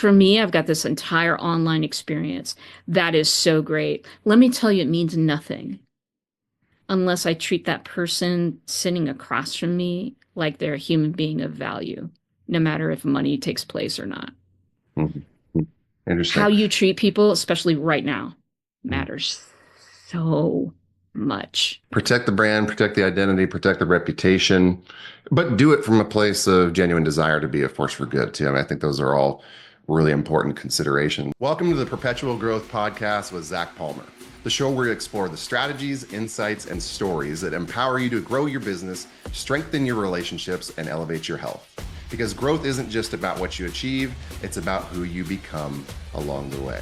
For me, I've got this entire online experience that is so great. Let me tell you, it means nothing unless I treat that person sitting across from me like they're a human being of value, no matter if money takes place or not. Mhm. How Interesting. you treat people, especially right now, Mhm. matters so much. Protect the brand, protect the identity, protect the reputation, but do it from a place of genuine desire to be a force for good too. I mean, I think those are all really important considerations. Welcome to the Perpetual Growth Podcast with Zach Palmer, the show where we explore the strategies, insights, and stories that empower you to grow your business, strengthen your relationships, and elevate your health. Because growth isn't just about what you achieve, it's about who you become along the way.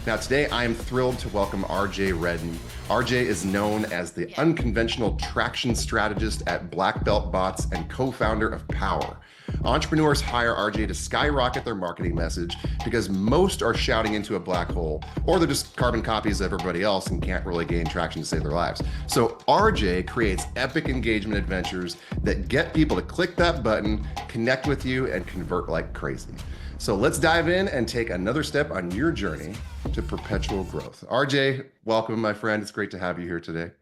Now, today I am thrilled to welcome RJ Redden. RJ is known as the unconventional traction strategist at Black Belt Bots and co-founder of Power. Entrepreneurs hire RJ to skyrocket their marketing message because most are shouting into a black hole, or they're just carbon copies of everybody else and can't really gain traction to save their lives. So RJ creates epic engagement adventures that get people to click that button, connect with you, and convert like crazy. So let's dive in and take another step on your journey to perpetual growth. RJ, welcome, my friend. It's great to have you here today.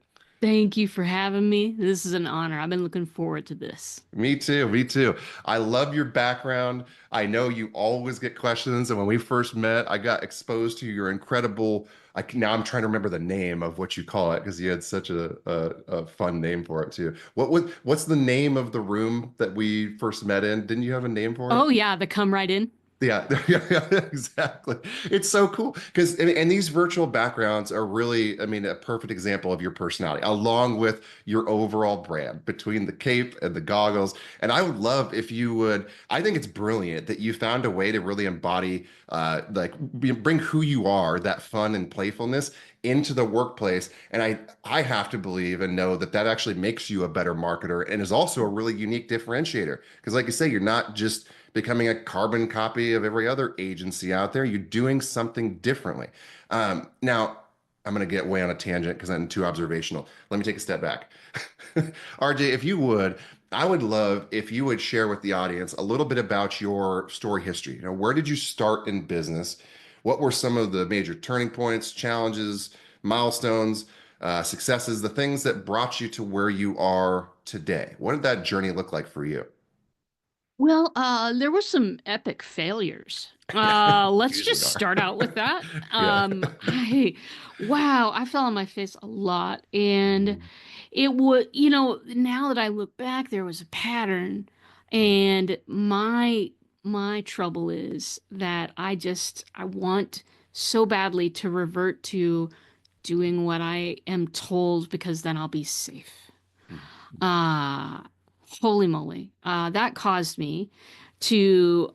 Thank you for having me. This is an honor. I've been looking forward to this. Me too. Me too. I love your background. I know you always get questions. And when we first met, I got exposed to your incredible. Now I'm trying to remember the name of what you call it because you had such a fun name for it too. What's the name of the room that we first met in? Didn't you have a name for it? Oh, yeah, the come right in. Yeah, yeah, exactly. It's so cool because and these virtual backgrounds are really, I mean, a perfect example of your personality, along with your overall brand between the cape and the goggles. And I would love if you would. I think it's brilliant that you found a way to really embody, bring who you are, that fun and playfulness into the workplace. And I have to believe and know that that actually makes you a better marketer and is also a really unique differentiator. Because, like you say, you're not just becoming a carbon copy of every other agency out there. You're doing something differently. Now, I'm going to get way on a tangent because I'm too observational. Let me take a step back. RJ, if you would, I would love if you would share with the audience a little bit about your story history. You know, where did you start in business? What were some of the major turning points, challenges, milestones, successes, the things that brought you to where you are today? What did that journey look like for you? Well, there were some epic failures. Let's Usually just are. start out with that. Yeah. Wow, I fell on my face a lot, and Mhm. it would, now that I look back, there was a pattern, and my trouble is that I want so badly to revert to doing what I am told because then I'll be safe. Uh, Holy moly. That caused me to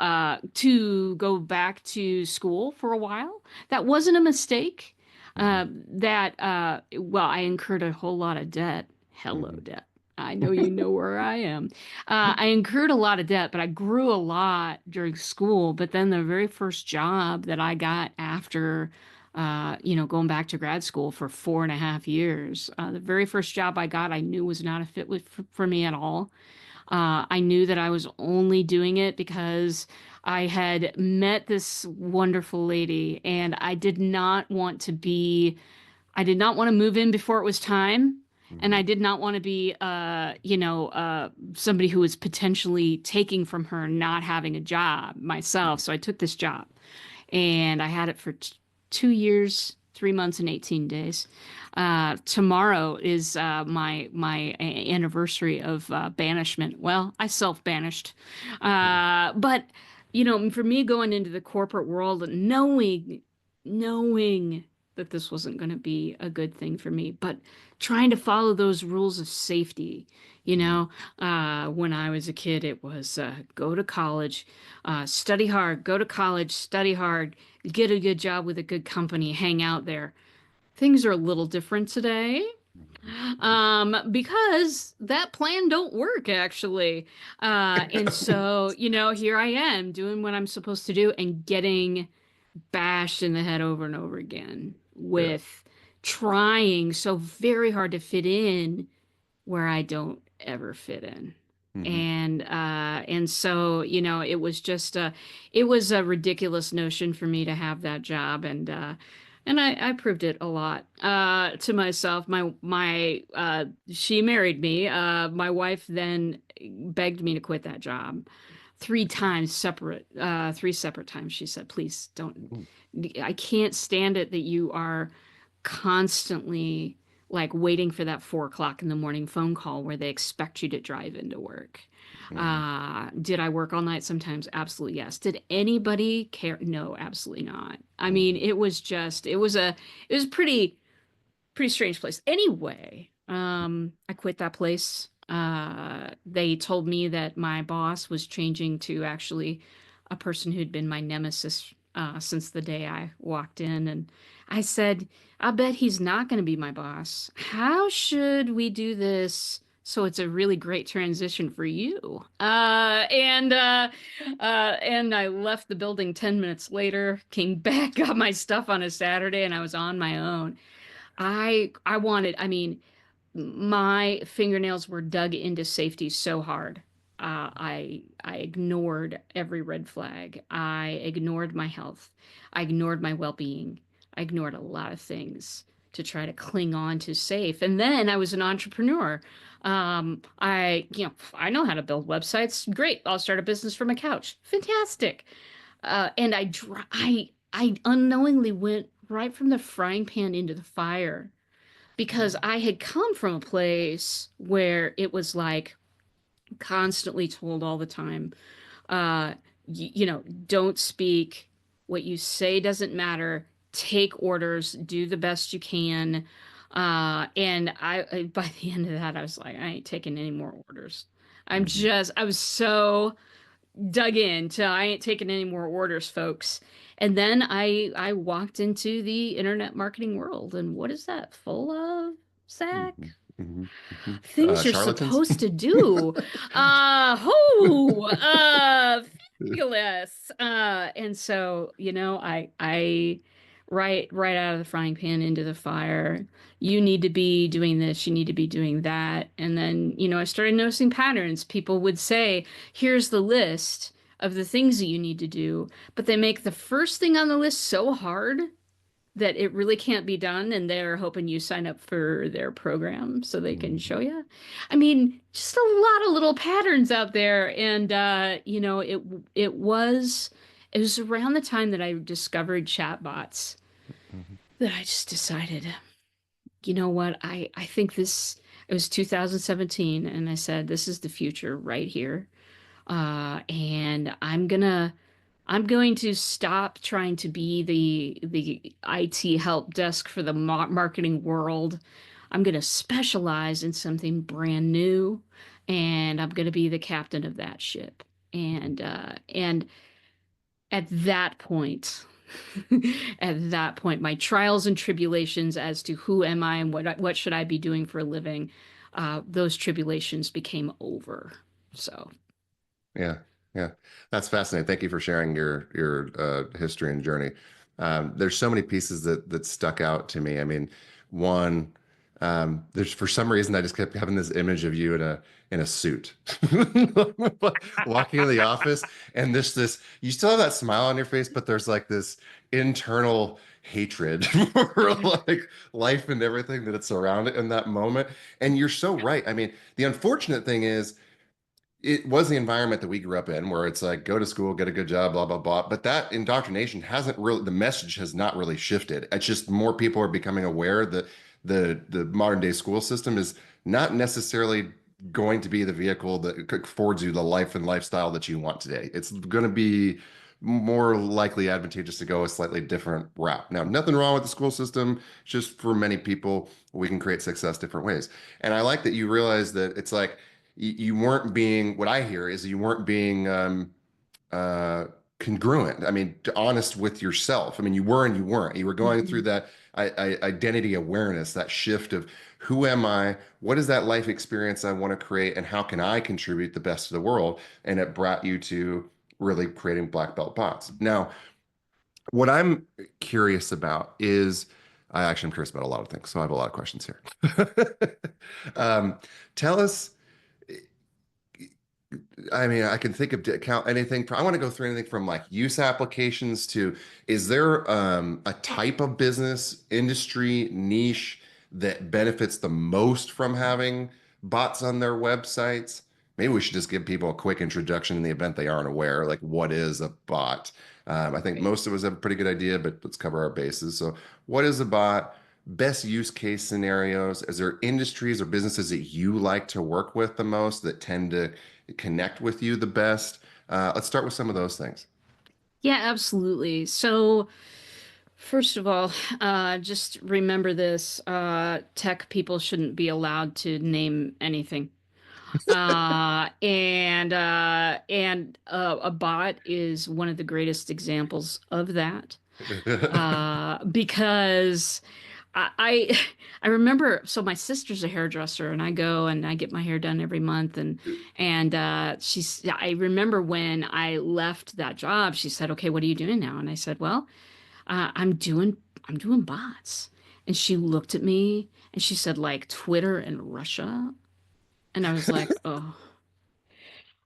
go back to school for a while. That wasn't a mistake. Mhm. Well, I incurred a whole lot of debt. Hello, Mhm. debt. I know you know where I am. I incurred a lot of debt, but I grew a lot during school. But then the very first job that I got after going back to grad school for 4.5 years. The very first job I got, I knew was not a fit for me at all. I knew that I was only doing it because I had met this wonderful lady and I did not want to move in before it was time. And I Mhm. did not want to be, somebody who was potentially taking from her not having a job myself. So I took this job and I had it for 2 years, 3 months, and 18 days. Tomorrow is my anniversary of banishment. Well, I self-banished, but for me going into the corporate world, knowing that this wasn't going to be a good thing for me, but trying to follow those rules of safety. Mhm. When I was a kid, it was go to college, study hard, go to college, study hard, get a good job with a good company, hang out there. Things are a little different today. Because that plan don't work actually. And so, here I am doing what I'm supposed to do and getting bashed in the head over and over again Yeah. with trying so very hard to fit in where I don't ever fit in. Hmm. And so, it was just it was a ridiculous notion for me to have that job. And I proved it a lot to myself. She married me. My wife then begged me to quit that job 3 times separate, 3 separate times. She said, please don't, I can't stand it that you are constantly like waiting for that 4 o'clock in the morning phone call where they expect you to drive into work. Hmm. Did I work all night sometimes? Absolutely yes. Did anybody care? No, absolutely not. I mean, Hmm. it was pretty strange place. Anyway, I quit that place. They told me that my boss was changing to actually a person who'd been my nemesis since the day I walked in. And I said, I bet he's not going to be my boss. How should we do this so it's a really great transition for you? And I left the building 10 minutes later, came back, got my stuff on a Saturday, and I was on my own. I wanted, I mean, my fingernails were dug into safety so hard. I ignored every red flag. I ignored my health. I ignored my well-being. I ignored a lot of things to try to cling on to safe. And then I was an entrepreneur. I know how to build websites. Great. I'll start a business from a couch. Fantastic. And I unknowingly went right from the frying pan into the fire because I had come from a place where it was like constantly told all the time, uh, don't speak. What you say doesn't matter. Take orders. Do the best you can. And by the end of that, I was like, I ain't taking any more orders. Hmm. I was so dug in to I ain't taking any more orders, folks. And then I walked into the internet marketing world, and what is that full of, Hmm. Zach? Hmm. Hmm. Things you're Charlatans. supposed to do. Oh, fabulous. And so, right out of the frying pan into the fire. You need to be doing this, you need to be doing that. And then, I started noticing patterns. People would say, here's the list of the things that you need to do, but they make the first thing on the list so hard that it really can't be done, and they're hoping you sign up for their program so they can Hmm. show you. I mean, just a lot of little patterns out there. And it was around the time that I discovered chatbots Hmm. that I just decided, you know what, I think this, it was 2017, and I said, this is the future right here. And I'm going to stop trying to be the IT help desk for the marketing world. I'm going to specialize in something brand new, and I'm going to be the captain of that ship. And at that point, at that point, my trials and tribulations as to who am I and what should I be doing for a living, those tribulations became over. So. Yeah, yeah, that's fascinating. Thank you for sharing your history and journey. There's so many pieces that stuck out to me. I mean, one, there's for some reason I just kept having this image of you in a suit, walking into the office, and this you still have that smile on your face, but there's like this internal hatred for like life and everything that it's around it in that moment. And you're so right. I mean, the unfortunate thing is it was the environment that we grew up in where it's like go to school, get a good job, blah blah blah, but that indoctrination hasn't really, the message has not really shifted. It's just more people are becoming aware that the modern day school system is not necessarily going to be the vehicle that affords you the life and lifestyle that you want today. It's going to be more likely advantageous to go a slightly different route. Now, nothing wrong with the school system, just for many people we can create success different ways. And I like that you realize that it's like you weren't being, what I hear is you weren't being uh, congruent. I mean, honest with yourself. I mean, you were and you weren't. You were going through Mhm. that identity awareness, that shift of who am I? What is that life experience I want to create? And how can I contribute the best to the world? And it brought you to really creating black belt bots. Now, what I'm curious about is, I'm curious about a lot of things. So I have a lot of questions here. um, Tell us, I mean, I can think of count anything from, I want to go through anything from like use applications to, is there a type of business, industry, niche that benefits the most from having bots on their websites? Maybe we should just give people a quick introduction in the event they aren't aware, like what is a bot? I think Right. most of us have a pretty good idea, but let's cover our bases. So, what is a bot? Best use case scenarios? Is there industries or businesses that you like to work with the most that tend to connect with you the best? Let's start with some of those things. Yeah, absolutely. So, first of all, just remember this, tech people shouldn't be allowed to name anything. A bot is one of the greatest examples of that. Because I I remember, so my sister's a hairdresser and I go and I get my hair done every month, and she's I remember when I left that job, she said, "Okay, what are you doing now?" And I said, "Well, I'm doing bots." And she looked at me and she said, "Like Twitter and Russia?" And I was like, "Oh,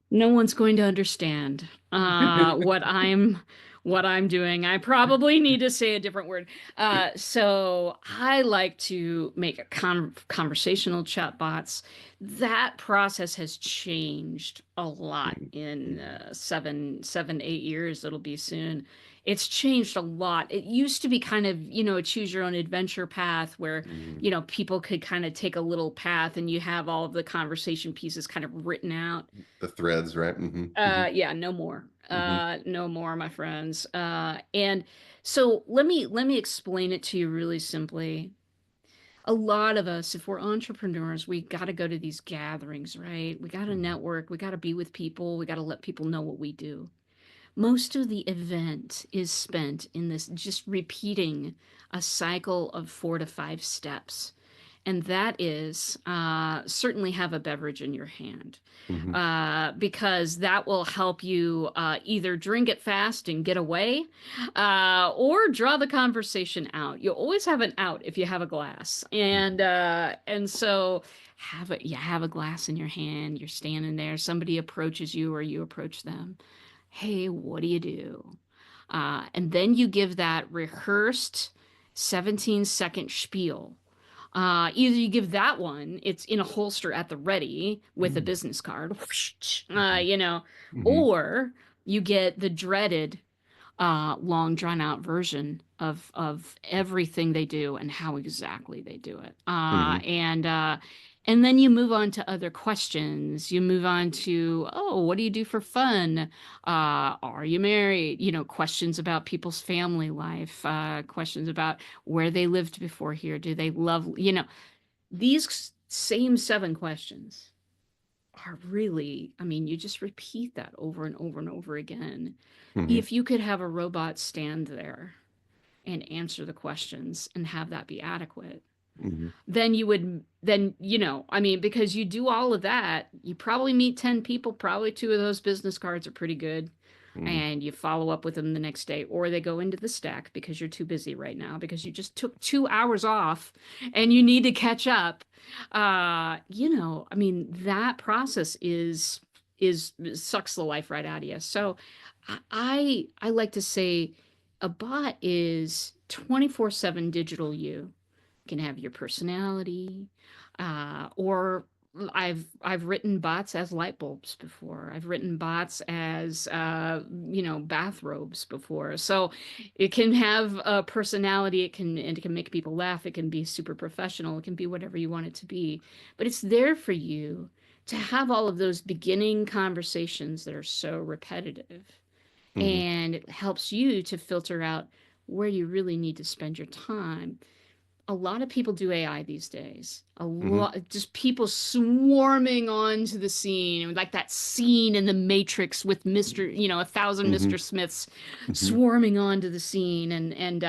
no one's going to understand what I'm doing. I probably need to say a different word." So I like to make a conversational chatbots. That process has changed a lot in 8 years. It'll be soon. It's changed a lot. It used to be kind of, a choose your own adventure path where, people could kind of take a little path and you have all of the conversation pieces kind of written out. The threads, right? Hmm. Yeah, no more. Hmm. No more, my friends. And so let me explain it to you really simply. A lot of us, if we're entrepreneurs, we got to go to these gatherings, right? We got to network, we got to be with people, we got to let people know what we do. Most of the event is spent in this just repeating a cycle of 4 to 5 steps. And that is certainly have a beverage in your hand, Hmm. because that will help you either drink it fast and get away, or draw the conversation out. You always have an out if you have a glass, and so you have a glass in your hand. You're standing there. Somebody approaches you, or you approach them. Hey, what do you do? And then you give that rehearsed 17-second spiel. Either you give that one, it's in a holster at the ready with a business card, Hmm. or you get the dreaded long drawn out version of everything they do and how exactly they do it. And then you move on to other questions. You move on to, oh, what do you do for fun? Are you married? Questions about people's family life, questions about where they lived before here. Do they love, these same 7 questions are really, I mean, you just repeat that over and over and over again. Hmm. If you could have a robot stand there and answer the questions and have that be adequate, Hmm. then you would, then, I mean, because you do all of that, you probably meet 10 people, probably 2 of those business cards are pretty good. Hmm. And you follow up with them the next day, or they go into the stack because you're too busy right now, because you just took 2 hours off and you need to catch up. I mean, that process is sucks the life right out of you. So I like to say a bot is 24/7 digital you. Can have your personality, or I've written bots as light bulbs before. I've written bots as bathrobes before. So it can have a personality. It can make people laugh. It can be super professional. It can be whatever you want it to be. But it's there for you to have all of those beginning conversations that are so repetitive, Hmm. and it helps you to filter out where you really need to spend your time. A lot of people do AI these days. A Hmm. lot, just people swarming onto the scene, like that scene in The Matrix with a thousand Hmm. Mr. Smiths Hmm. swarming onto the scene, and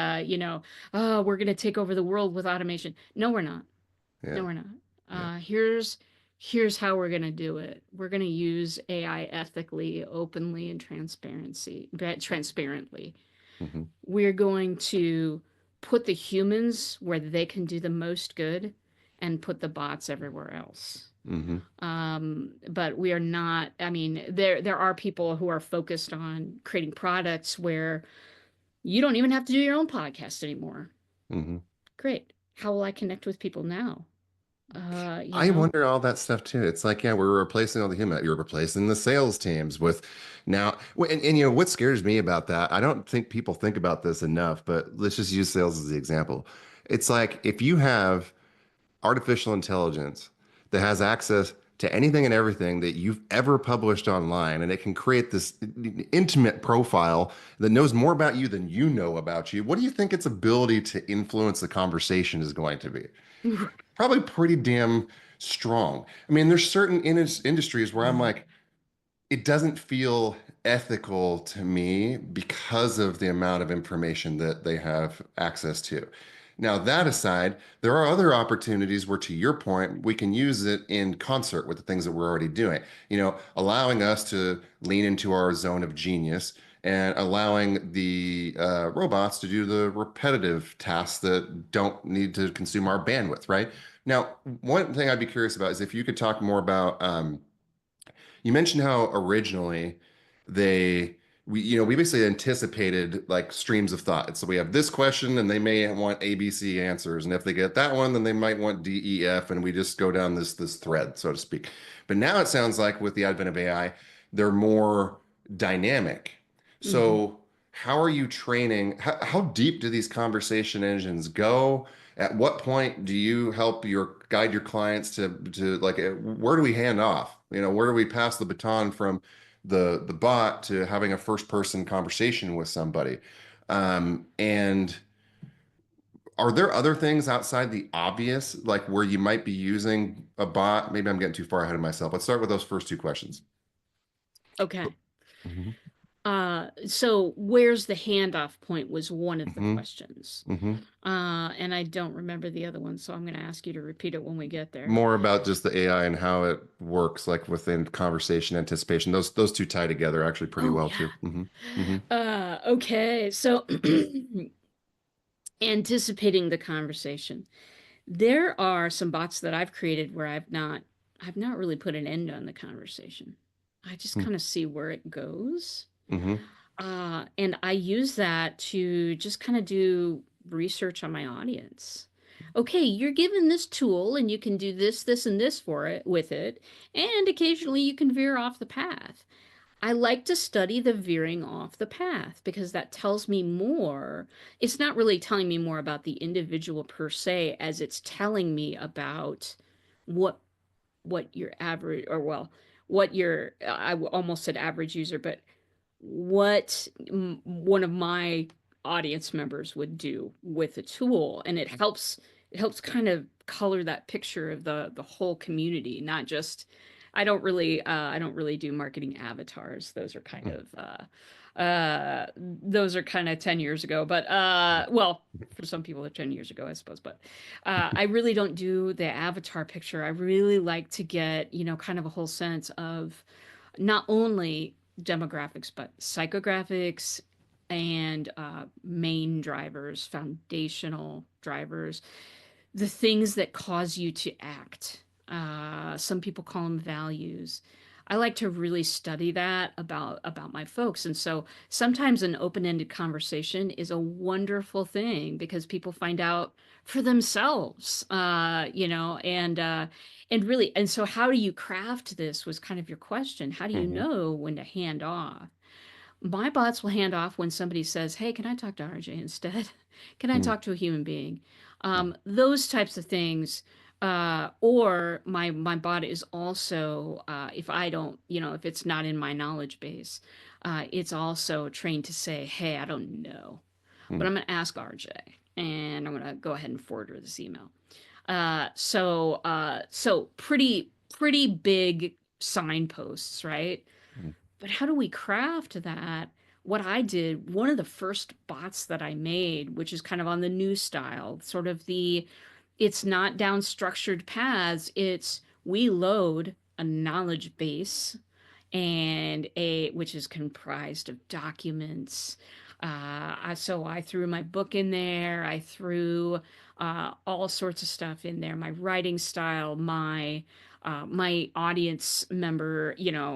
oh, we're gonna take over the world with automation. No, we're not. Yeah. No, we're not. Yeah. Here's how we're gonna do it. We're gonna use AI ethically, openly, and transparently. Hmm. We're going to put the humans where they can do the most good and put the bots everywhere else. Mm-hmm. But we are not, I mean, there are people who are focused on creating products where you don't even have to do your own podcast anymore. Mm-hmm. Great. How will I connect with people now? You I know? wonder all that stuff too. It's like, yeah, we're replacing all the human. You're replacing the sales teams with now. And you know what scares me about that? I don't think people think about this enough, but let's just use sales as the example. It's like if you have artificial intelligence that has access to anything and everything that you've ever published online, and it can create this intimate profile that knows more about you than you know about you. What do you think its ability to influence the conversation is going to be? Probably pretty damn strong. I mean, there's certain industries where I'm like, it doesn't feel ethical to me because of the amount of information that they have access to. Now, that aside, there are other opportunities where, to your point, we can use it in concert with the things that we're already doing. You know, allowing us to lean into our zone of genius and allowing the robots to do the repetitive tasks that don't need to consume our bandwidth, right? Now, one thing I'd be curious about is if you could talk more about you mentioned how originally they we basically anticipated like streams of thought. So we have this question and they may want ABC answers. And if they get that one, then they might want DEF, and we just go down this thread, so to speak. But now it sounds like with the advent of AI, they're more dynamic. Mhm. So how are you training? How deep do these conversation engines go? At what point do you help your guide your clients to like where do we hand off? You know, where do we pass the baton from the bot to having a first person conversation with somebody? And are there other things outside the obvious, like where you might be using a bot? Maybe I'm getting too far ahead of myself. Let's start with those first two questions. Okay. Hmm. So where's the handoff point was one of the Hmm. questions. Hmm. And I don't remember the other one, so I'm going to ask you to repeat it when we get there. More about just the AI and how it works, like within conversation anticipation. Those two tie together actually pretty Oh well yeah. too. Hmm. Hmm. Okay. So anticipating the conversation. There are some bots that I've created where I've not really put an end on the conversation. I just kind of see where it goes. Hmm. And I use that to just kind of do research on my audience. Okay, you're given this tool and you can do this, this, and this for it with it, and occasionally you can veer off the path. I like to study the veering off the path because that tells me more. It's not really telling me more about the individual per se as it's telling me about what what your average or well, what your I almost said average user, but what one of my audience members would do with a tool, and it helps kind of color that picture of the whole community, not just I don't really do marketing avatars. Those are kind of 10 years ago, but well, for some people they're 10 years ago, I suppose, but I really don't do the avatar picture. I really like to get, kind of a whole sense of not only demographics, but psychographics and main drivers, foundational drivers, the things that cause you to act. Some people call them values. I like to really study that about my folks. And so sometimes an open-ended conversation is a wonderful thing because people find out for themselves, and really, and so how do you craft this was kind of your question. How do you Hmm. know when to hand off? My bots will hand off when somebody says, "Hey, can I talk to RJ instead? Can I Hmm. talk to a human being?" Those types of things. Or my bot is also, if I don't, if it's not in my knowledge base, it's also trained to say, "Hey, I don't know, but Hmm. I'm going to ask RJ, and I'm going to go ahead and forward her this email." So pretty big signposts, right? Hmm. But how do we craft that? What I did, one of the first bots that I made, which is kind of on the new style, sort of it's not down structured paths, it's we load a knowledge base and which is comprised of documents. So I threw my book in there. I threw all sorts of stuff in there. My writing style, my my audience member,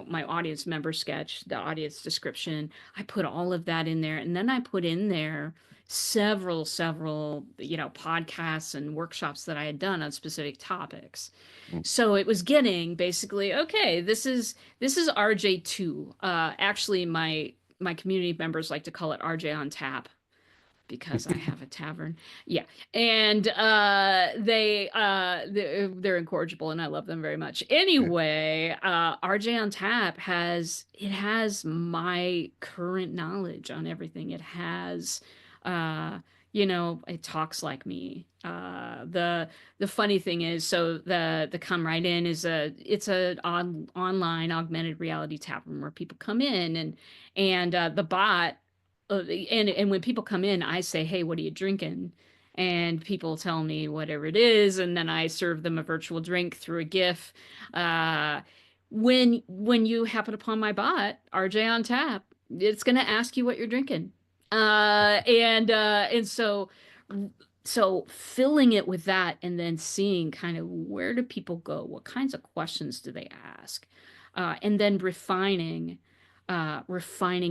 my audience member sketch, the audience description. I put all of that in there, and then I put in there several, podcasts and workshops that I had done on specific topics. Mm. So it was getting basically, okay, this is RJ2. Actually, my community members like to call it RJ on tap because I have a tavern. Yeah. And they're incorrigible and I love them very much. Yeah. Anyway, RJ on Tap has my current knowledge on everything. It has uh it talks like me. The funny thing is, so the come right in is it's a online augmented reality tap room where people come in, and the bot, and when people come in, I say, "Hey, what are you drinking?" And people tell me whatever it is, and then I serve them a virtual drink through a GIF. Uh, when you happen upon my bot, RJ on Tap, it's going to ask you what you're drinking, and so filling it with that, and then seeing kind of where do people go, what kinds of questions do they ask, and then refining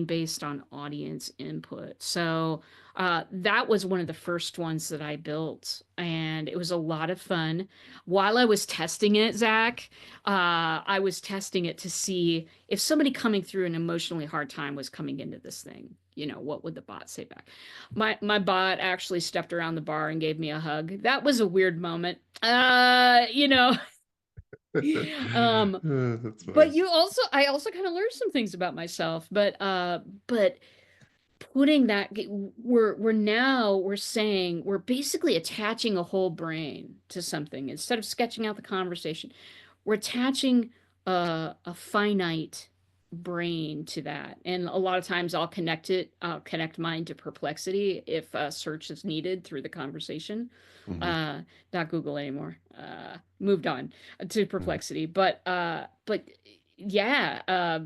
based on audience input. So that was one of the first ones that I built, and it was a lot of fun. While I was testing it, Zach, I was testing it to see if somebody coming through an emotionally hard time was coming into this thing. What would the bot say back? My bot actually stepped around the bar and gave me a hug. That was a weird moment. Um, That's but funny. I also kind of learned some things about myself, but putting that, we're saying we're basically attaching a whole brain to something instead of sketching out the conversation. We're attaching a finite brain to that, and a lot of times I'll connect mine to Perplexity if search is needed through the conversation. Hmm. uh Not Google anymore. Moved on to Hmm. Perplexity. But yeah,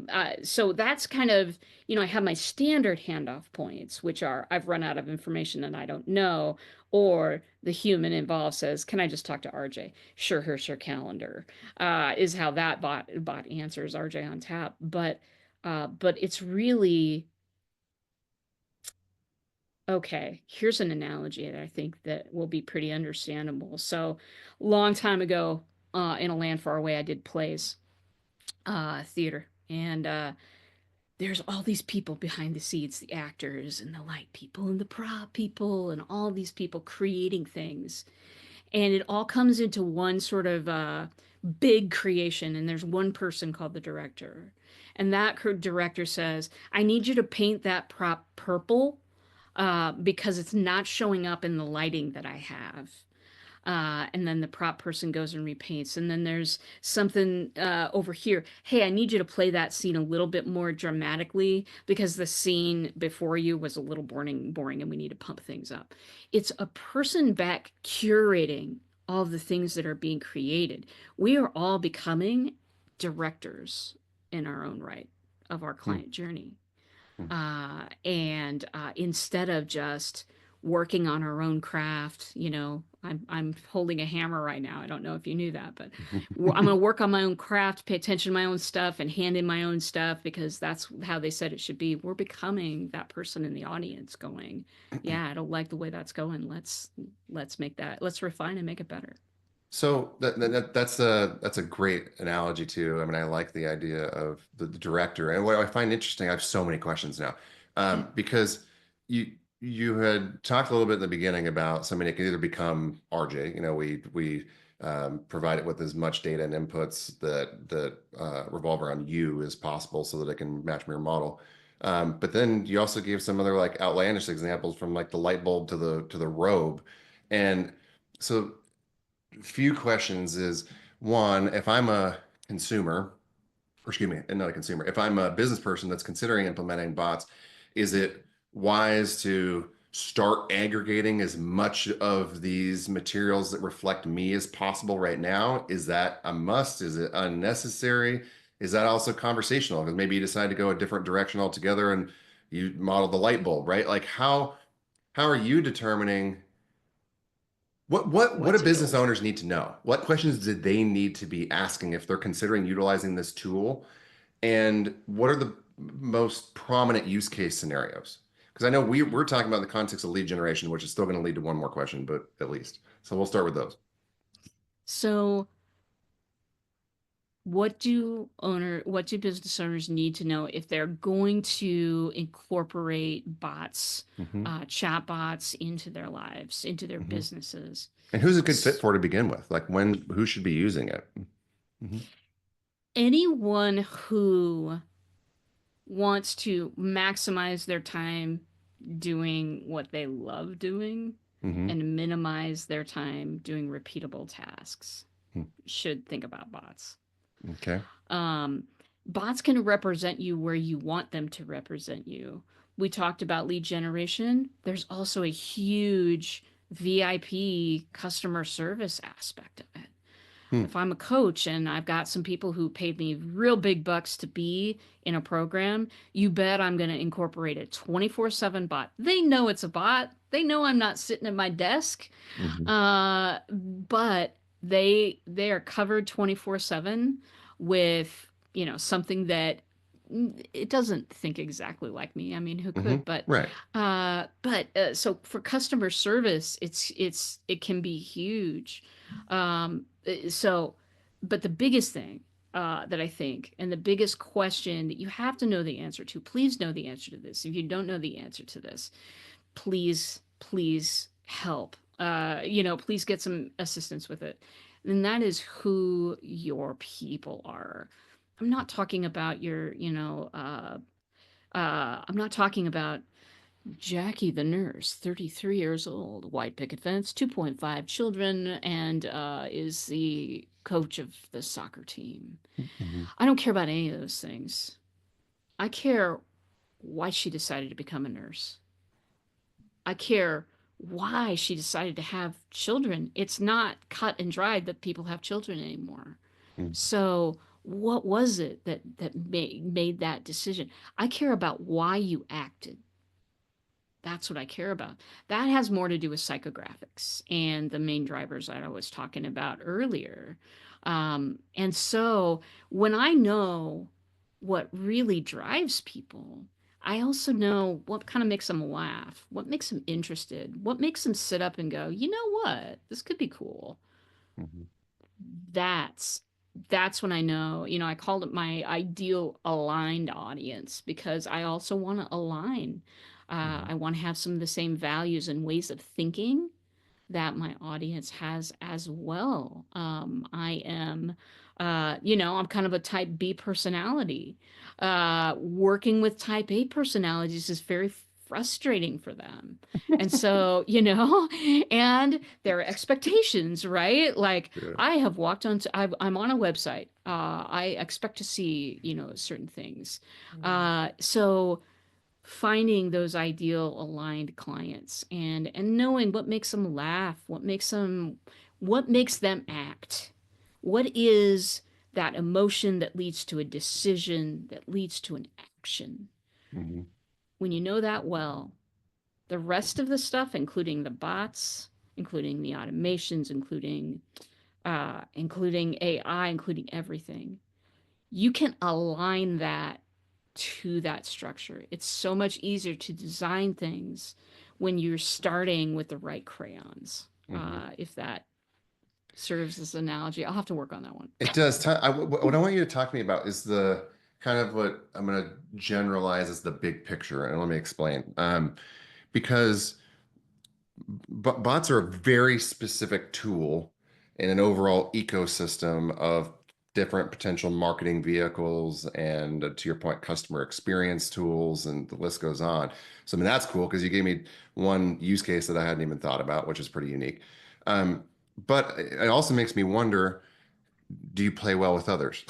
so that's kind of, I have my standard handoff points, which are I've run out of information and I don't know, or the human involved says, "Can I just talk to RJ?" Sure, here's her calendar. Is how that bot answers RJ on tap. But it's really okay. Here's an analogy that I think that will be pretty understandable. So, long time ago, in a land far away, I did plays, theater, and there's all these people behind the scenes, the actors and the light people and the prop people and all these people creating things. And it all comes into one sort of big creation. And there's one person called the director. And that director says, "I need you to paint that prop purple because it's not showing up in the lighting that I have." And then the prop person goes and repaints. And then there's something over here. "Hey, I need you to play that scene a little bit more dramatically because the scene before you was a little boring, and we need to pump things up." It's a person back curating all of the things that are being created. We are all becoming directors in our own right of our client journey. And instead of just working on our own craft, I'm holding a hammer right now. I don't know if you knew that, but I'm going to work on my own craft, pay attention to my own stuff, and hand in my own stuff because that's how they said it should be. We're becoming that person in the audience, going, "Yeah, I don't like the way that's going. Let's make that. Let's refine and make it better." So that's a great analogy too. I mean, I like the idea of the director. And what I find interesting, I have so many questions now, Okay. because you had talked a little bit in the beginning about somebody that can either become RJ. We provide it with as much data and inputs that revolve around you as possible, so that it can match mirror model. But then you also gave some other like outlandish examples, from like the light bulb to the robe, and so few questions is, one, if I'm a consumer, or excuse me, not a consumer, if I'm a business person that's considering implementing bots, is it wise to start aggregating as much of these materials that reflect me as possible right now? Is that a must? Is it unnecessary? Is that also conversational? Because maybe you decide to go a different direction altogether and you model the light bulb, right? Like how are you determining What what do to business build. owners need to know? What questions do they need to be asking if they're considering utilizing this tool? And what are the most prominent use case scenarios? Because I know we're talking about the context of lead generation, which is still going to lead to one more question, but at least. So we'll start with those. So what do business owners need to know if they're going to incorporate bots, Hmm. chatbots into their lives, into their Hmm. businesses? And who's a good fit S- for to begin with? Like who should be using it? Hmm. Anyone who wants to maximize their time doing what they love doing Hmm. and minimize their time doing repeatable tasks should think about bots. Okay. Um, Bots can represent you where you want them to represent you. We talked about lead generation. There's also a huge VIP customer service aspect of it. Hmm. If I'm a coach and I've got some people who paid me real big bucks to be in a program, you bet I'm going to incorporate a 24/7 bot. They know it's a bot. They know I'm not sitting at my desk. Hmm. But they are covered 24/7 with, something that it doesn't think exactly like me. I mean, who Hmm. could? But Right. so for customer service, it can be huge. So, but the biggest thing that I think, and the biggest question that you have to know the answer to, please know the answer to this. If you don't know the answer to this, please help. Please get some assistance with it. And that is who your people are. I'm not talking about I'm not talking about Jackie the nurse, 33 years old, white picket fence, 2.5 children, and is the coach of the soccer team. Hmm. I don't care about any of those things. I care why she decided to become a nurse. I care why she decided to have children. It's not cut and dried that people have children anymore. So, what was it that made that decision? I care about why you acted. That's what I care about. That has more to do with psychographics and the main drivers that I was talking about earlier. And so when I know what really drives people, I also know what kind of makes them laugh, what makes them interested, what makes them sit up and go, you know what, this could be cool. Hmm. That's that's when I know, I called it my ideal aligned audience because I also want to align. Hmm. I want to have some of the same values and ways of thinking that my audience has as well. I'm kind of a type B personality. Working with type A personalities is very frustrating for them. And so, and their expectations, right? Like Yeah. I have walked on, I'm on a website. I expect to see, certain things. So, finding those ideal aligned clients and knowing what makes them laugh, what makes them act. What is that emotion that leads to a decision that leads to an action? Hmm. When you know that well, the rest of the stuff, including the bots, including the automations, including AI, including everything, you can align that to that structure. It's so much easier to design things when you're starting with the right crayons. Hmm. If that serves as an analogy, I'll have to work on that one. It does. What I want you to talk to me about is the kind of what I'm going to generalize as the big picture, and let me explain. Because bots are a very specific tool in an overall ecosystem of different potential marketing vehicles and, to your point, customer experience tools, and the list goes on. So, I mean, that's cool because you gave me one use case that I hadn't even thought about, which is pretty unique. Um, but it also makes me wonder, do you play well with others?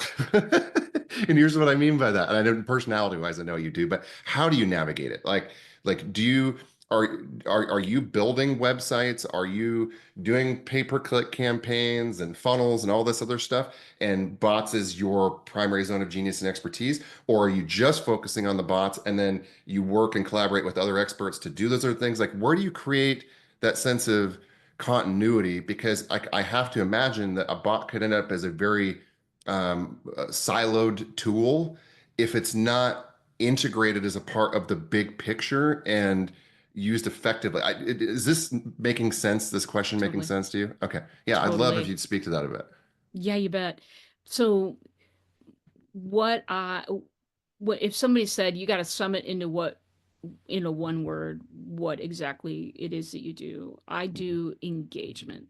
And here's what I mean by that. And I know personality wise, I know you do, but how do you navigate it? Do you are you building websites? Are you doing pay-per-click campaigns and funnels and all this other stuff? And bots is your primary zone of genius and expertise? Or are you just focusing on the bots and then you work and collaborate with other experts to do those other things? Like, where do you create that sense of continuity because I have to imagine that a bot could end up as a very siloed tool if it's not integrated as a part of the big picture and used effectively. Is this making sense? This question making Totally. sense to you? Okay. Yeah, I'd love if Totally. you'd speak to that a bit. Yeah, you bet. So what I what if somebody said you got to sum it into what in a one word what exactly it is that you do? I do engagement.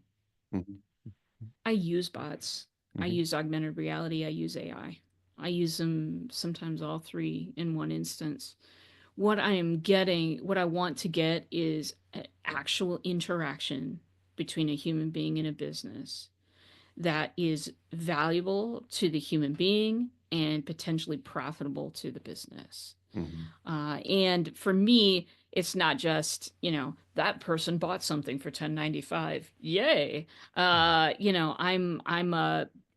Mhm, I use bots. I mhm, use augmented reality. I use AI. I use them sometimes all three in one instance. What I am getting, what I want to get is actual interaction between a human being and a business that is valuable to the human being and potentially profitable to the business. mhm, And for me, it's not just, that person bought something for 10.95. Yay.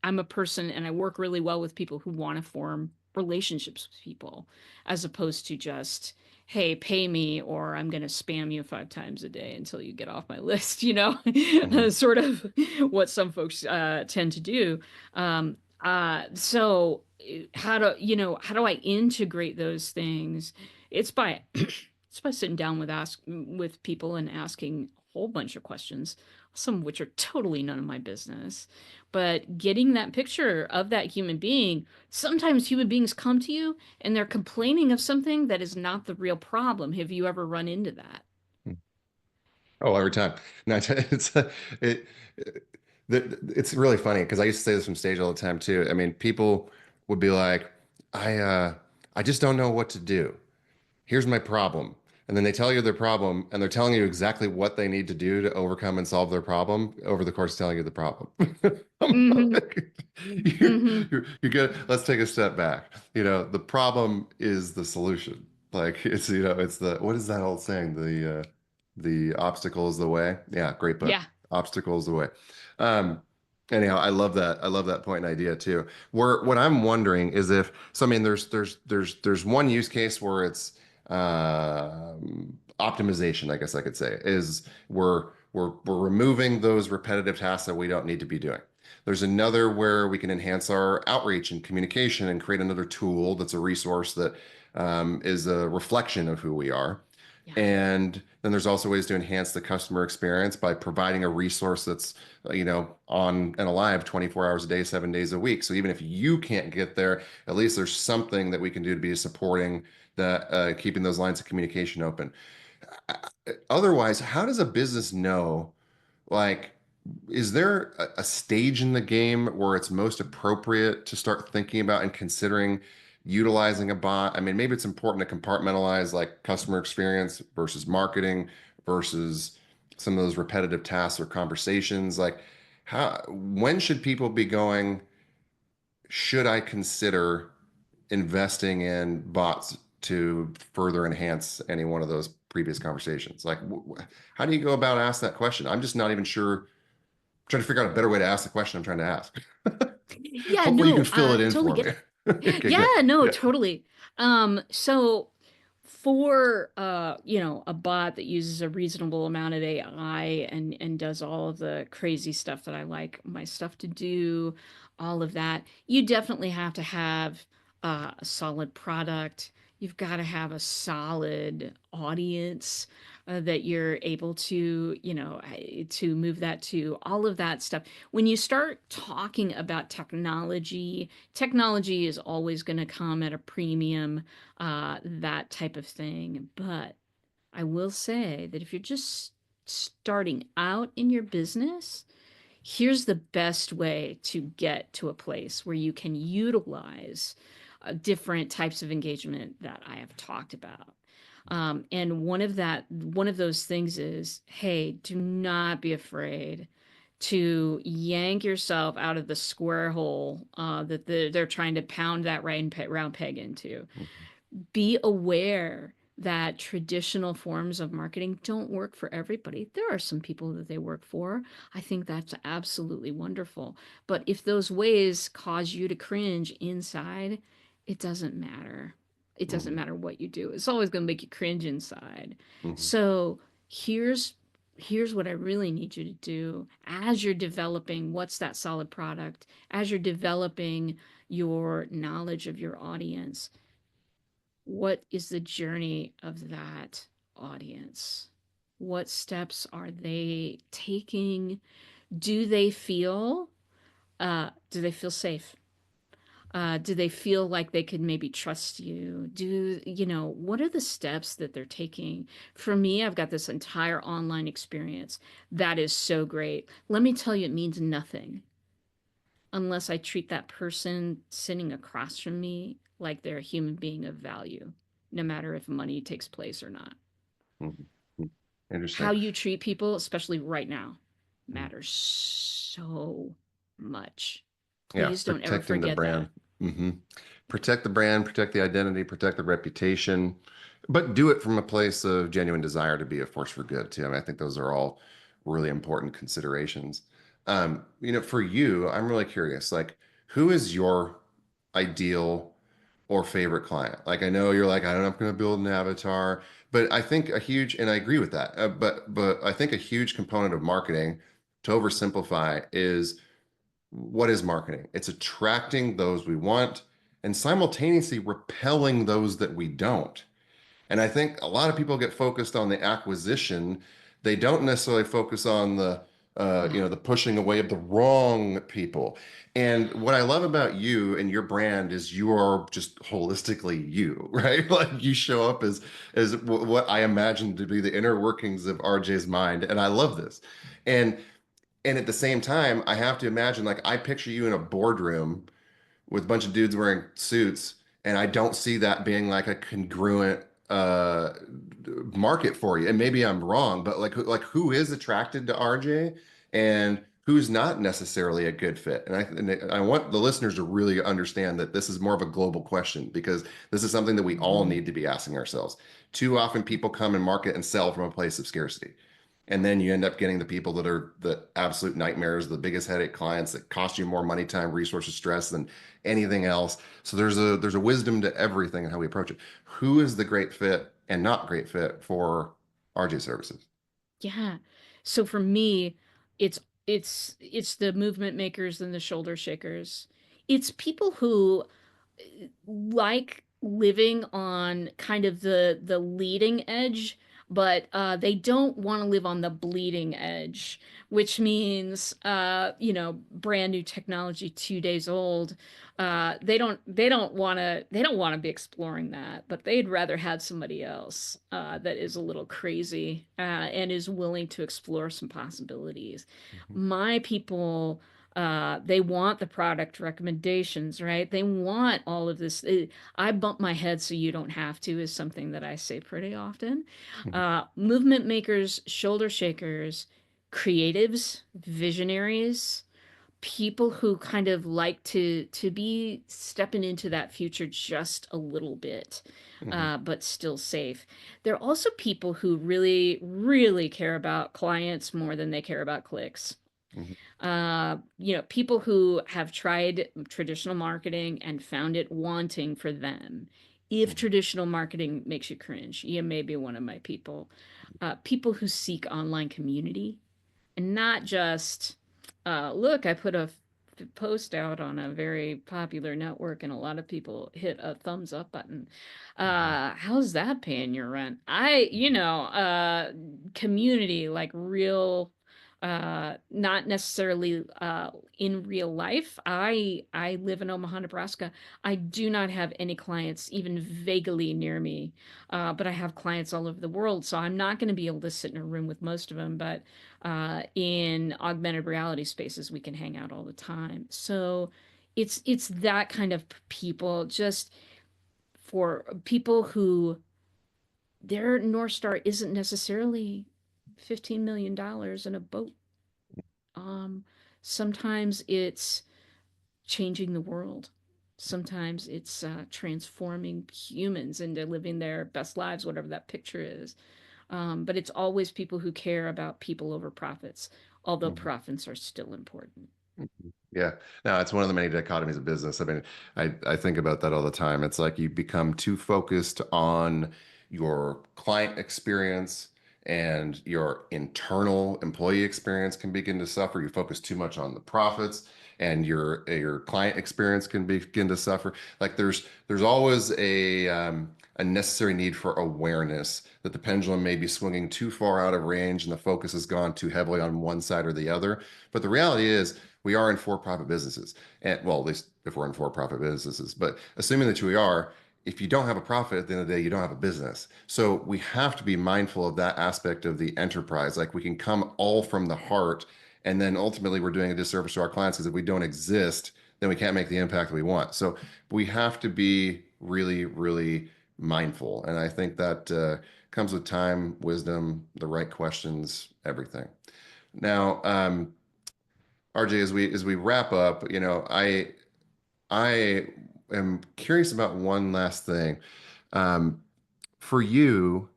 I'm a person and I work really well with people who want to form relationships with people as opposed to just, hey, pay me or I'm going to spam you 5 times a day until you get off my list, mhm, sort of what some folks tend to do. So how do I integrate those things? It's by it's by sitting down with people and asking a whole bunch of questions, some of which are totally none of my business. But getting that picture of that human being, sometimes human beings come to you and they're complaining of something that is not the real problem. Have you ever run into that? mhm. Oh, every time. No, it, it's really funny because I used to say this from stage all the time too. I mean, people would be like, I just don't know what to do. Here's my problem. And then they tell you their problem and they're telling you exactly what they need to do to overcome and solve their problem over the course of telling you the problem. I'm Mm-hmm. like, Mm-hmm. you're good. Let's take a step back. The problem is the solution. Like it's what is that old saying? The obstacle is the way. Yeah, great book. Yeah. Obstacle is the way. Um, Anyhow, I love that. I love that point and idea too. Where what I'm wondering is if so. I mean, there's one use case where it's optimization. I guess I could say is we're removing those repetitive tasks that we don't need to be doing. There's another where we can enhance our outreach and communication and create another tool that's a resource that is a reflection of who we are. Yeah. And then there's also ways to enhance the customer experience by providing a resource that's, on and alive 24 hours a day, 7 days a week. So even if you can't get there, at least there's something that we can do to be supporting that, keeping those lines of communication open. Otherwise, how does a business know, like, is there a stage in the game where it's most appropriate to start thinking about and considering utilizing a bot? I mean, maybe it's important to compartmentalize like customer experience versus marketing versus some of those repetitive tasks or conversations. Like, when should people be going, should I consider investing in bots to further enhance any one of those previous conversations? Like, how do you go about asking that question? I'm just not even sure. Trying to figure out a better way to ask the question I'm trying to ask. Yeah, Hopefully, you can no, fill it in totally for get me. it. Okay, Yeah, good. no, Yeah. totally. So for a bot that uses a reasonable amount of AI and does all of the crazy stuff that I like my stuff to do, all of that, you definitely have to have a solid product. You've got to have a solid audience that you're able to, to move that to all of that stuff. When you start talking about technology is always going to come at a premium, that type of thing. But I will say that if you're just starting out in your business, here's the best way to get to a place where you can utilize different types of engagement that I have talked about. And one of those things is, hey, do not be afraid to yank yourself out of the square hole that they're trying to pound that round peg into. Be aware that traditional forms of marketing don't work for everybody. There are some people that they work for. I think that's absolutely wonderful. But if those ways cause you to cringe inside, it doesn't matter. It doesn't Mhm, matter what you do. It's always going to make you cringe inside. mhm, So here's here's what I really need you to do as you're developing what's that solid product, as you're developing your knowledge of your audience, what is the journey of that audience? What steps are they taking? Do they feel do they feel safe? Do they feel like they could maybe trust you? What are the steps that they're taking? For me, I've got this entire online experience that is so great. Let me tell you, it means nothing unless I treat that person sitting across from me like they're a human being of value, no matter if money takes place or not. Mhm. How Interesting. you treat people, especially right now, Mhm. matters so much. Yeah, Please don't ever protecting the forget brand. that. Hmm. Protect the brand, protect the identity, protect the reputation, but do it from a place of genuine desire to be a force for good too. I mean, I think those are all really important considerations. For you, I'm really curious, like, who is your ideal or favorite client? Like, I know you're like, I don't know if I'm going to build an avatar, but I think and I agree with that. But I think a huge component of marketing, to oversimplify, is what is marketing? It's attracting those we want and simultaneously repelling those that we don't. And I think a lot of people get focused on the acquisition. They don't necessarily focus on the pushing away of the wrong people. And what I love about you and your brand is you are just holistically you, right? Like you show up as what I imagine to be the inner workings of RJ's mind, and I love this. And and at the same time, I have to imagine, like, I picture you in a boardroom with a bunch of dudes wearing suits, and I don't see that being like a congruent market for you. And maybe I'm wrong, but like who is attracted to RJ and who's not necessarily a good fit? And I want the listeners to really understand that this is more of a global question because this is something that we all Mhm. need to be asking ourselves. Too often people come and market and sell from a place of scarcity. And then you end up getting the people that are the absolute nightmares, the biggest headache clients that cost you more money, time, resources, stress than anything else. So there's a wisdom to everything and how we approach it. Who is the great fit and not great fit for RJ services? Yeah. So for me, it's the movement makers and the shoulder shakers. It's people who like living on kind of the leading edge, but they don't want to live on the bleeding edge, which means brand new technology 2 days old. They don't want to be exploring that, but they'd rather have somebody else that is a little crazy and is willing to explore some possibilities. Mhm. My people, they want the product recommendations, right? They want all of this. I bump my head so you don't have to is something that I say pretty often. Mhm. Movement makers, shoulder shakers, creatives, visionaries, people who kind of like to be stepping into that future just a little bit, Mhm. but still safe. There are also people who really, really care about clients more than they care about clicks. Mhm. People who have tried traditional marketing and found it wanting for them. If Mhm. traditional marketing makes you cringe, you may be one of my people. People who seek online community and not just, look, I put a post out on a very popular network and a lot of people hit a thumbs up button. Mhm. How's that paying your rent? Community, like real, not necessarily in real life. I live in Omaha, Nebraska. I do not have any clients even vaguely near me, but I have clients all over the world. So I'm not going to be able to sit in a room with most of them, but in augmented reality spaces, we can hang out all the time. So it's that kind of people, just for people who their North Star isn't necessarily $15 million in a boat. Um, Sometimes it's changing the world. Sometimes it's transforming humans into living their best lives, whatever that picture is. But it's always people who care about people over profits, although Mhm. profits are still important. Mhm. Yeah, no, it's one of the many dichotomies of business. I mean, I think about that all the time. It's like you become too focused on your client experience and your internal employee experience can begin to suffer. You focus too much on the profits, and your client experience can begin to suffer. Like there's always a necessary need for awareness that the pendulum may be swinging too far out of range and the focus has gone too heavily on one side or the other. But the reality is, we are in for-profit businesses, and well, at least if we're in for-profit businesses. But assuming that we are, if you don't have a profit at the end of the day, you don't have a business. So we have to be mindful of that aspect of the enterprise. Like we can come all from the heart, and then ultimately we're doing a disservice to our clients because if we don't exist, then we can't make the impact we want. So we have to be really, really mindful. And I think that comes with time, wisdom, the right questions, everything. Now, RJ, as we wrap up, I am curious about one last thing. Um, for you,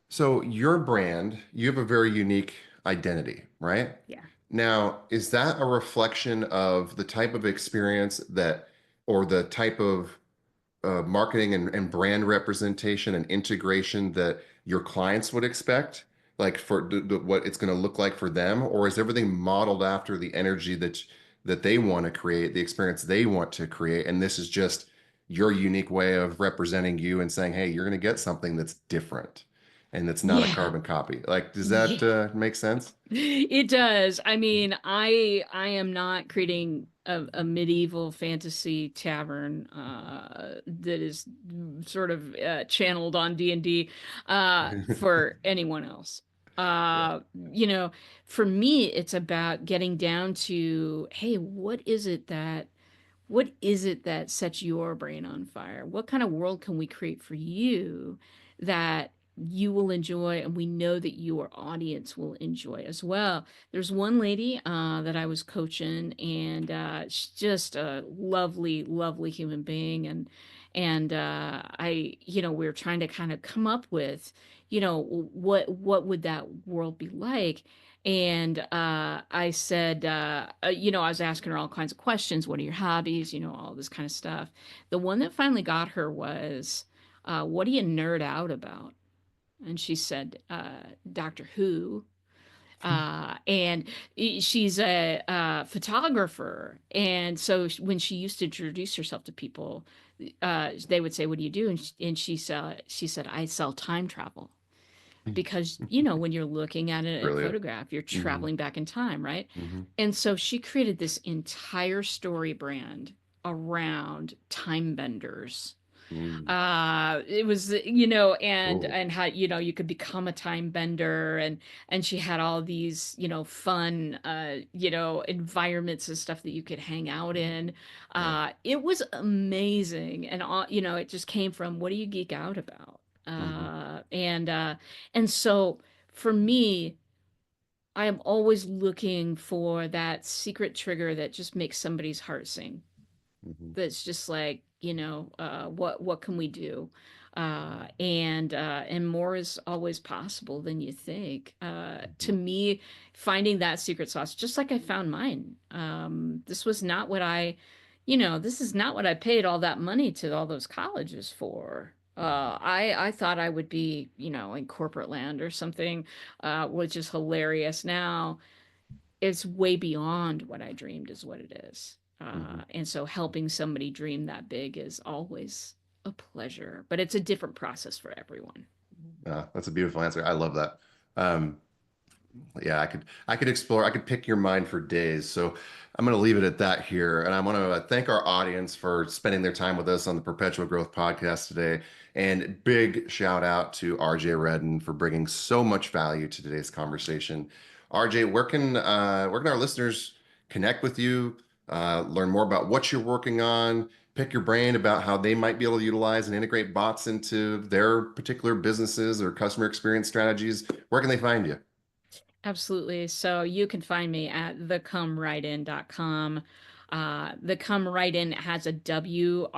so your brand, you have a very unique identity, right? Yeah. Now, is that a reflection of the type of experience that, or the type of marketing and brand representation and integration that your clients would expect, like for what it's going to look like for them, or is everything modeled after the energy that they want to create, the experience they want to create, and this is just your unique way of representing you and saying, hey, you're going to get something that's different and it's not a Yeah. carbon copy. Like, does that Yeah. make sense? It does. I mean, I am not creating a medieval fantasy tavern that is sort of channeled on D&D for anyone else. Yeah. You know, for me, it's about getting down to, hey, what is it that sets your brain on fire? What kind of world can we create for you that you will enjoy and we know that your audience will enjoy as well? There's one lady that I was coaching, and she's just a lovely, lovely human being. We were trying to kind of come up with, what would that world be like? And I said, I was asking her all kinds of questions. What are your hobbies? All this kind of stuff. The one that finally got her was, what do you nerd out about? And she said, Doctor Who. And she's a, photographer. And so when she used to introduce herself to people, they would say, what do you do? And she said, I sell time travel, because when you're looking at a Brilliant. photograph, you're Hmm. traveling back in time, right? Hmm. And so she created this entire story brand around time benders. Mm. It was, and Cool. and how, you could become a time bender, and she had all these, fun, environments and stuff that you could hang out in. Yeah. It was amazing. And all, it just came from, what do you geek out about? Hmm. And so for me, I am always looking for that secret trigger that just makes somebody's heart sing. Hmm. That's just like, what can we do? And more is always possible than you think. To Hmm. me, finding that secret sauce, just like I found mine. This is not what I paid all that money to all those colleges for. I thought I would be, in corporate land or something, which is hilarious now. It's way beyond what I dreamed, is what it is. Hmm. And so helping somebody dream that big is always a pleasure, but it's a different process for everyone. That's a beautiful answer. I love that. Um, yeah, I could explore, I could pick your mind for days. So I'm going to leave it at that here. And I want to thank our audience for spending their time with us on the Perpetual Growth podcast today. And big shout out to RJ Redden for bringing so much value to today's conversation. RJ, where can our listeners connect with you, learn more about what you're working on, pick your brain about how they might be able to utilize and integrate bots into their particular businesses or customer experience strategies? Where can they find you? Absolutely. So you can find me at thecomerightin.com. The come right in has a WRIGHT.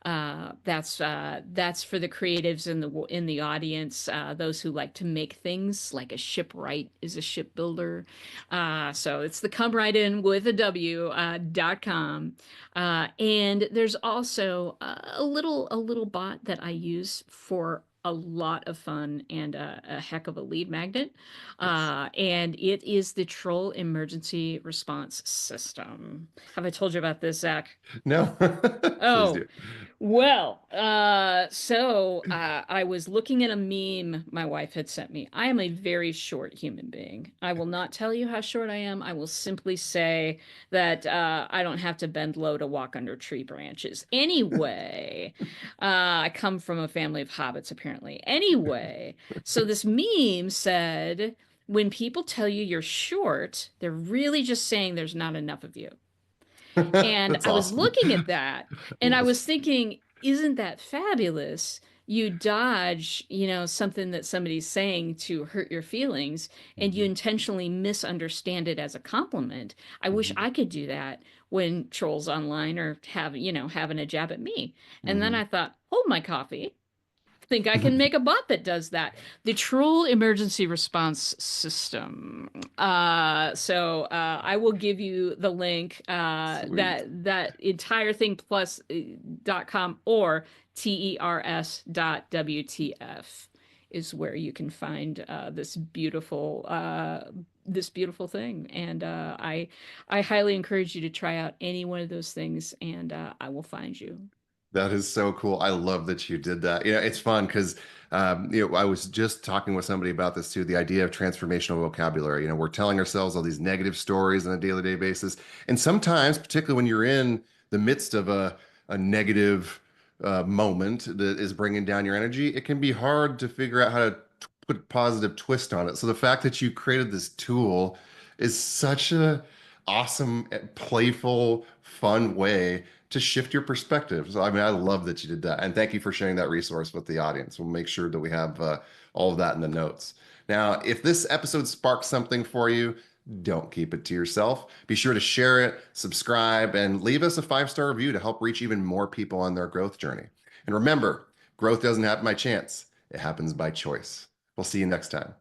That's for the creatives in the audience, those who like to make things, like a shipwright is a shipbuilder. So it's the come right in with a W .com. And there's also a little bot that I use for a lot of fun and a heck of a lead magnet. Yes. And it is the Troll Emergency Response System. Have I told you about this, Zach? No, please Oh, do. I was looking at a meme my wife had sent me. I am a very short human being. I will not tell you how short I am. I will simply say that I don't have to bend low to walk under tree branches. Anyway, I come from a family of hobbits, apparently. Anyway, so this meme said, when people tell you you're short, they're really just saying there's not enough of you. And That's I was awesome. looking at that and I Yes. was thinking, isn't that fabulous? You dodge, something that somebody's saying to hurt your feelings, and you Mhm. intentionally misunderstand it as a compliment. I wish Mhm. I could do that when trolls online are having a jab at me. And then Mhm. I thought, hold my coffee, think I can make a bot that does that. The Troll Emergency Response System. I will give you the link. Sweet. That entire thing plus .com or TERS.WTF is where you can find this beautiful thing. And I highly encourage you to try out any one of those things, and I will find you. That is so cool. I love that you did that. It's fun because I was just talking with somebody about this too, the idea of transformational vocabulary. We're telling ourselves all these negative stories on a daily day basis. And sometimes, particularly when you're in the midst of a negative moment that is bringing down your energy, it can be hard to figure out how to put a positive twist on it. So the fact that you created this tool is such a awesome, playful, fun way to shift your perspective. So, I mean, I love that you did that. And thank you for sharing that resource with the audience. We'll make sure that we have all of that in the notes. Now, if this episode sparks something for you, don't keep it to yourself. Be sure to share it, subscribe, and leave us a 5-star review to help reach even more people on their growth journey. And remember, growth doesn't happen by chance, it happens by choice. We'll see you next time.